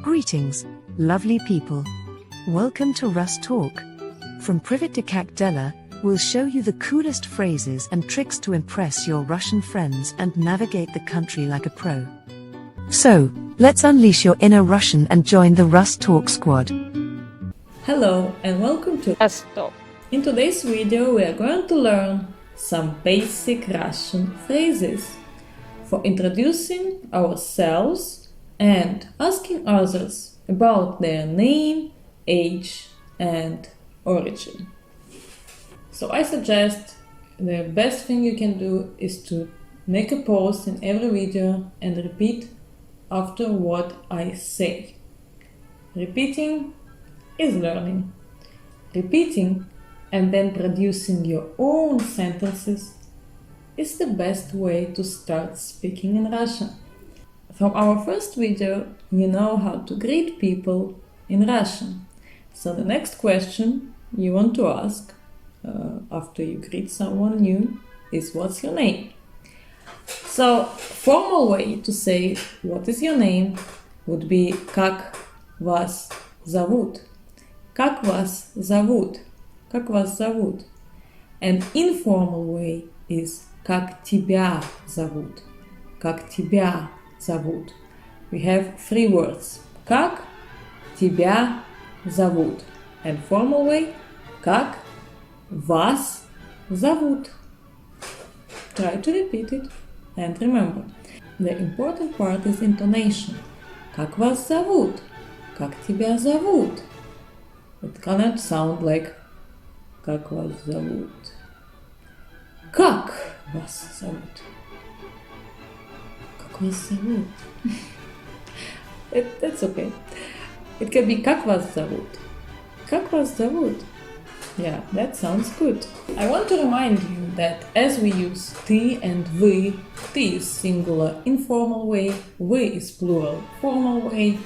Greetings, lovely people. Welcome to Rus Talk. From privet to Kakdela, we'll show you the coolest phrases and tricks to impress your Russian friends and navigate the country like a pro. So, let's unleash your inner Russian and join the Rus Talk squad. Hello and welcome to Rus Talk. In today's video we are going to learn some basic Russian phrases for introducing ourselves and asking others about their name, age and origin. So I suggest the best thing you can do is to make a pause in every video and repeat after what I say. Repeating is learning. Repeating and then producing your own sentences is the best way to start speaking in Russian. From our first video, you know how to greet people in Russian. So the next question you want to ask after you greet someone new is what's your name? So formal way to say what is your name would be как вас зовут? Как вас зовут? Как вас зовут? And informal way is как тебя зовут? Как тебя зовут? We have three words. Как тебя зовут? And formal way, как вас зовут? Try to repeat it. And remember, the important part is intonation. Как вас зовут? Как тебя зовут? It cannot sound like как вас зовут. Как вас зовут? Как вас зовут? That's okay. It can be как вас зовут? Как вас зовут? Yeah, that sounds good. I want to remind you that as we use ты and вы, ты is singular informal way, вы is plural formal way.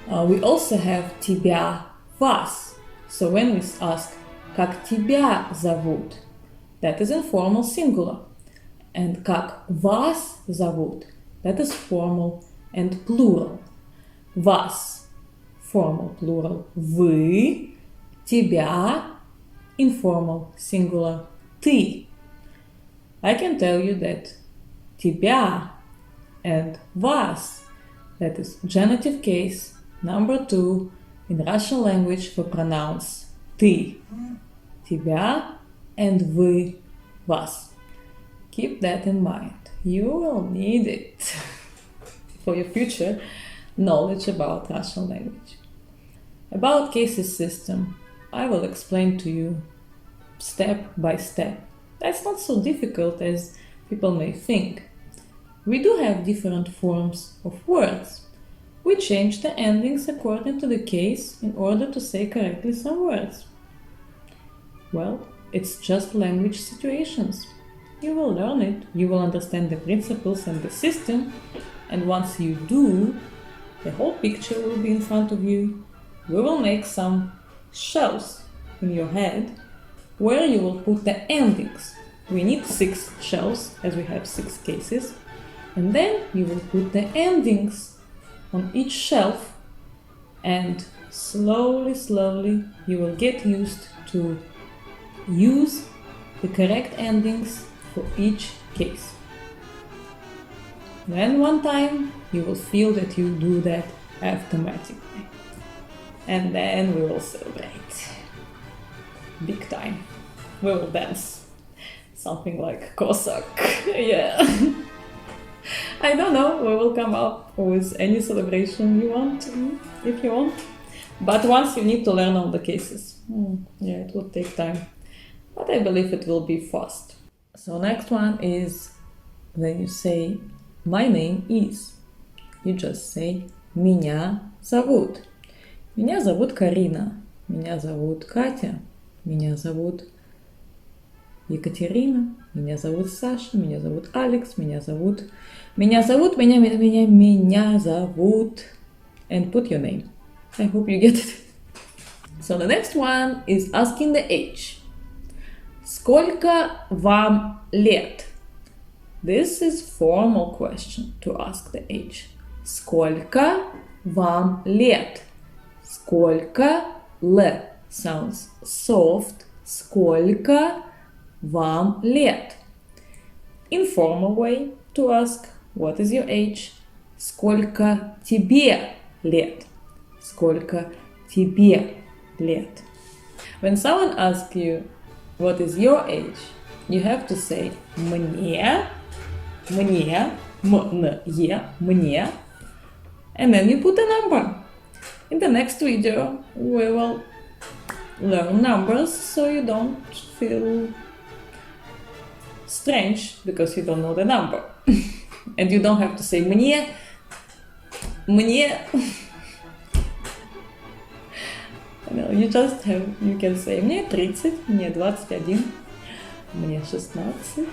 We also have тебя, вас. So when we ask как тебя зовут, that is informal singular. And как вас зовут, that is formal and plural. Вас, formal plural. Вы, тебя, informal singular. Ты. I can tell you that тебя and вас, that is genitive case number 2 in Russian language for pronouns ты. Тебя and вы, вас. Keep that in mind. You will need it for your future knowledge about Russian language. About cases system, I will explain to you step by step. That's not so difficult as people may think. We do have different forms of words. We change the endings according to the case in order to say correctly some words. Well, it's just language situations. You will learn it, you will understand the principles and the system, and once you do, the whole picture will be in front of you. We will make some shells in your head where you will put the endings. We need 6 shells as we have 6 cases, and then you will put the endings on each shelf, and slowly you will get used to use the correct endings for each case. Then one time you will feel that you do that automatically, and then we will celebrate big time. We will dance something like Cossack. Yeah. I don't know, we will come up with any celebration you want, if you want. But once you need to learn all the cases. Yeah, it will take time. But I believe it will be fast. So next one is when you say, my name is. You just say, Меня зовут. Меня зовут Карина. Меня зовут Катя. Меня зовут Екатерина. Меня зовут Саша. Меня зовут Алекс. Меня зовут... Меня зовут... Меня зовут... And put your name. I hope you get it. So the next one is asking the age. Сколько вам лет? This is formal question to ask the age. Сколько вам лет? Сколько? L sounds soft. Сколько вам лет? Informal way to ask what is your age. Сколько тебе лет? Сколько тебе лет? When someone asks you what is your age, you have to say мне, мне, and then you put a number. In the next video, we will learn numbers so you don't feel strange because you don't know the number. And you don't have to say мне. No, you can say мне 30, мне 21, мне 16.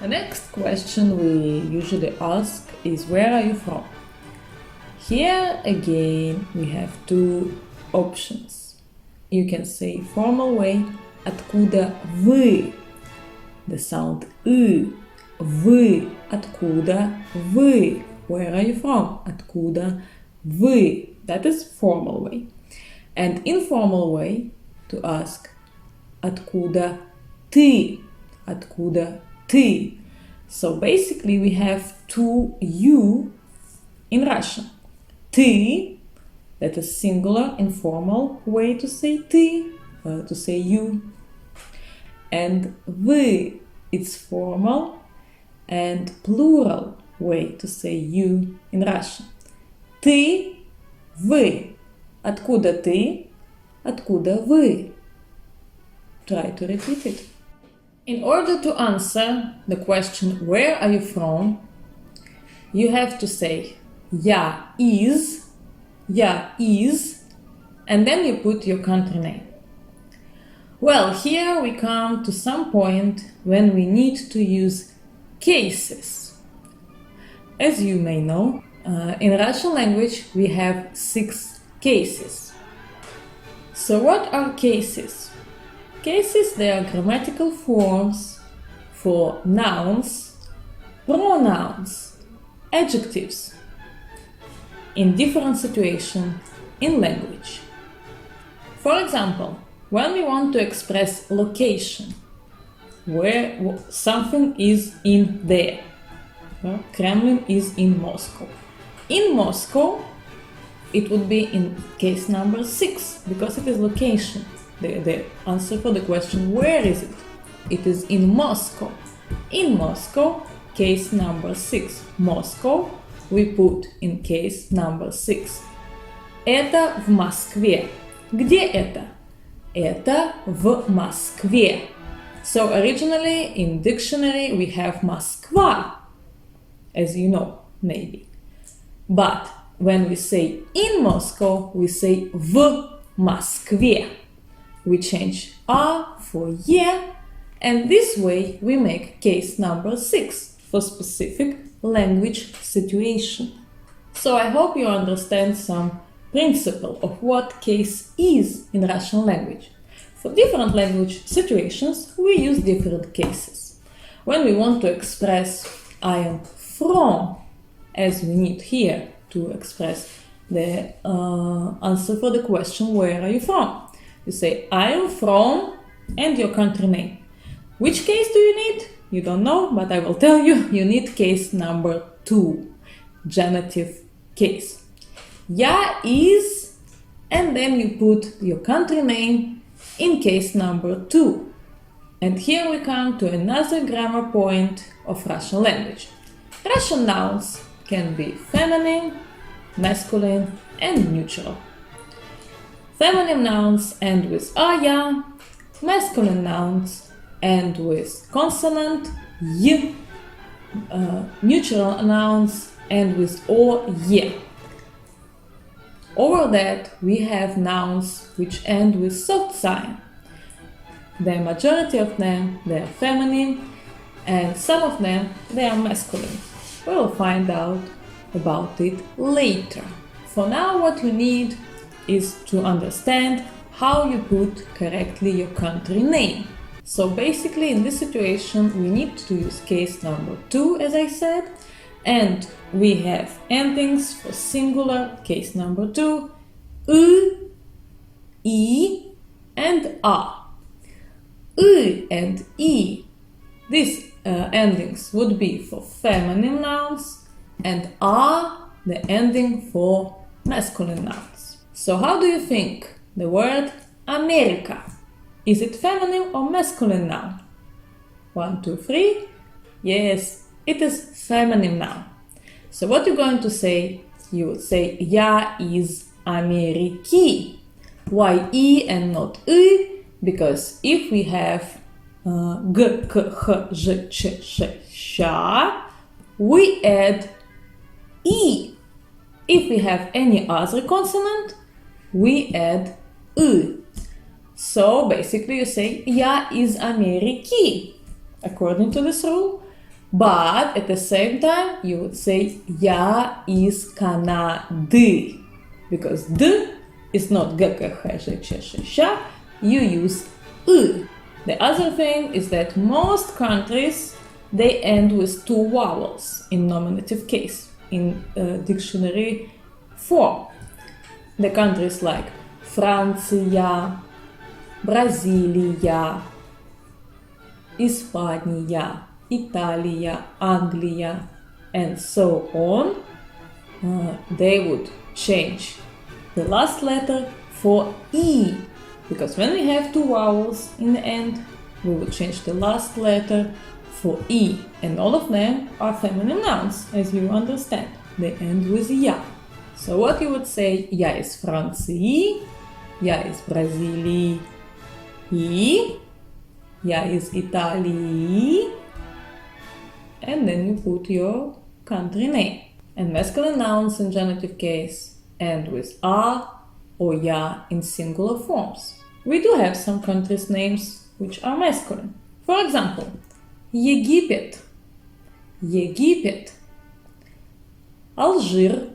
The next question we usually ask is where are you from? Here again we have two options. You can say formal way откуда вы, the sound вы, откуда вы, where are you from? Откуда вы, that is formal way. And informal way to ask откуда ты, откуда ты. So basically we have two you in Russian. Ты, that is singular, informal way to say ты, to say you. And вы, it's formal and plural way to say you in Russian. Ты, вы. Откуда ты? Откуда вы? Try to repeat it. In order to answer the question where are you from, you have to say я из, and then you put your country name. Well, here we come to some point when we need to use cases. As you may know, in Russian language we have 6 cases. So what are cases? Cases, they are grammatical forms for nouns, pronouns, adjectives in different situations in language. For example, when we want to express location, where something is in there. Kremlin is in Moscow. In Moscow, it would be in case number 6 because it is location. The answer for the question where is it? It is in Moscow. In Moscow, case number 6. Moscow we put in case number 6. Это в Москве. Где это? Это в Москве. So originally in dictionary we have Москва, as you know, maybe. But when we say in Moscow, we say в Москве. We change a for ye, and this way we make case number 6 for specific language situation. So I hope you understand some principle of what case is in Russian language. For different language situations, we use different cases. When we want to express I am from, as we need here, to express the answer for the question where are you from? You say I am from and your country name. Which case do you need? You don't know, but I will tell you. You need case number 2, genitive case. Я из, and then you put your country name in case number 2. And here we come to another grammar point of Russian language. Russian nouns can be feminine, masculine, and neutral. Feminine nouns end with aya, masculine nouns end with consonant y, neutral nouns end with o, ye. Over that, we have nouns which end with soft sign. The majority of them, they are feminine, and some of them, they are masculine. We will find out about it later. For now, what you need is to understand how you put correctly your country name. So basically, in this situation, we need to use case number 2, as I said, And we have endings for singular, case number 2, ы, и, and a. ы and и, these endings would be for feminine nouns, and a, the ending for masculine nouns. So how do you think the word America? Is it feminine or masculine noun? 1, 2, 3. Yes, it is feminine noun. So what you're going to say? You would say я из Америки. Why и and not ы? Because if we have г, к, х, ж, ч, ш, ща, we add и. If we have any other consonant, we add ы. So basically you say я из Америки, according to this rule. But at the same time you would say я из Канады, because d is not г, к, х, ж, ч, ш, ща. You use ы. The other thing is that most countries, they end with 2 vowels in nominative case, in dictionary form. The countries like Франция, Бразилия, Испания, Italia, Anglia, and so on, they would change the last letter for E, because when we have 2 vowels in the end, we would change the last letter for E, and all of them are feminine nouns, as you understand. They end with я. So what you would say? Я из Франции, я из Бразилии, я из Италии, and then you put your country name. And masculine nouns in genitive case end with a or ya in singular forms. We do have some countries' names which are masculine. For example, Египет, Египет, Алжир,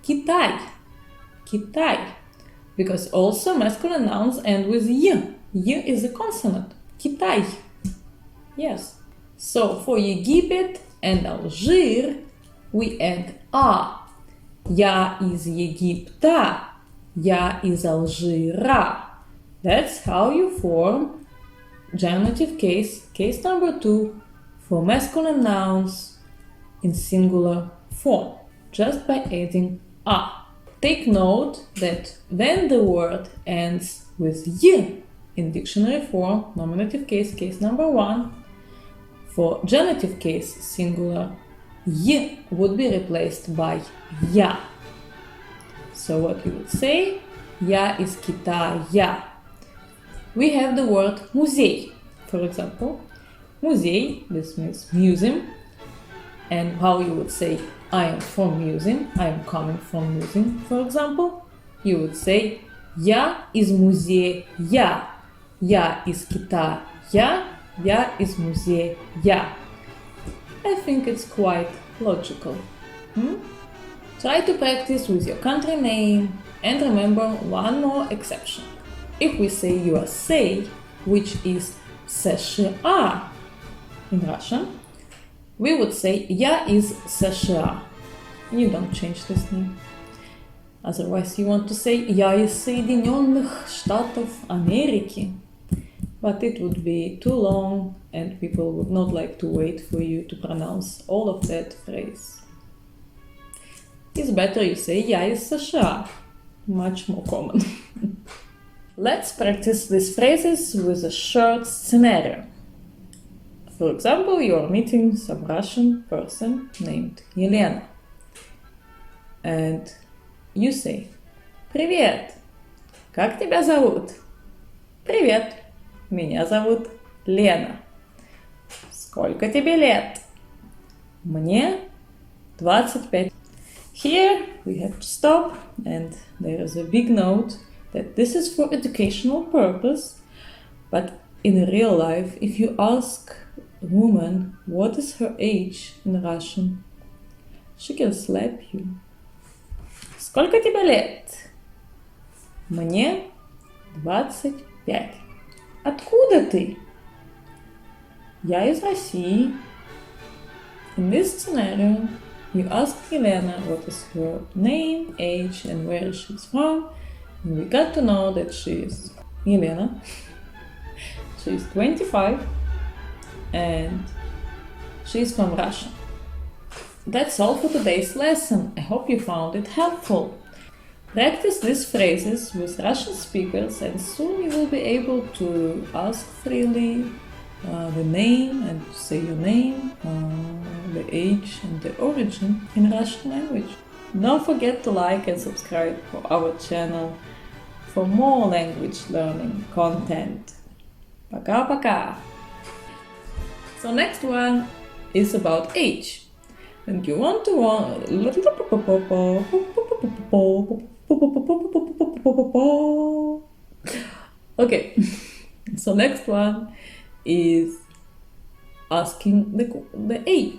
Китай, Китай, because also masculine nouns end with y. Y is a consonant. Китай. Yes. So for Египет and Algiers, we add a. Я из Египта, я из Алжира. That's how you form genitive case, case number 2, for masculine nouns in singular form, just by adding a. Take note that when the word ends with y in dictionary form, nominative case, case number 1, for genitive case, singular, y would be replaced by я. So what you would say? Я из Китая. We have the word музей. For example, музей, this means museum. And how you would say I am from museum, I am coming from museum, for example, you would say я из музея, я из Китая, я из музея. I think it's quite logical. Try to practice with your country name and remember one more exception. If we say USA, which is США in Russian, we would say я из США. You don't change this name. Otherwise you want to say я из Соединенных Штатов Америки. But it would be too long and people would not like to wait for you to pronounce all of that phrase. It's better you say я из США. Much more common. Let's practice these phrases with a short scenario. For example, you are meeting some Russian person named Елена. And you say, «Привет! Как тебя зовут?» «Привет! Меня зовут Лена». «Сколько тебе лет?» «Мне 25». Here we have to stop, and there is a big note that this is for educational purpose, but in real life, if you ask a woman what is her age in Russian, she can slap you. «Сколько тебе лет?» «Мне 25». «Откуда ты?» «Я из России». In this scenario, you ask Elena what is her name, age, and where she's from, and we got to know that she is Elena. She's 25 and she's from Russia. That's all for today's lesson. I hope you found it helpful. Practice these phrases with Russian speakers and soon you will be able to ask freely the name and say your name, the age and the origin in Russian language. Don't forget to like and subscribe for our channel for more language learning content. Пока-пока! So next one is about age. And you want to Okay, so next one is asking the age.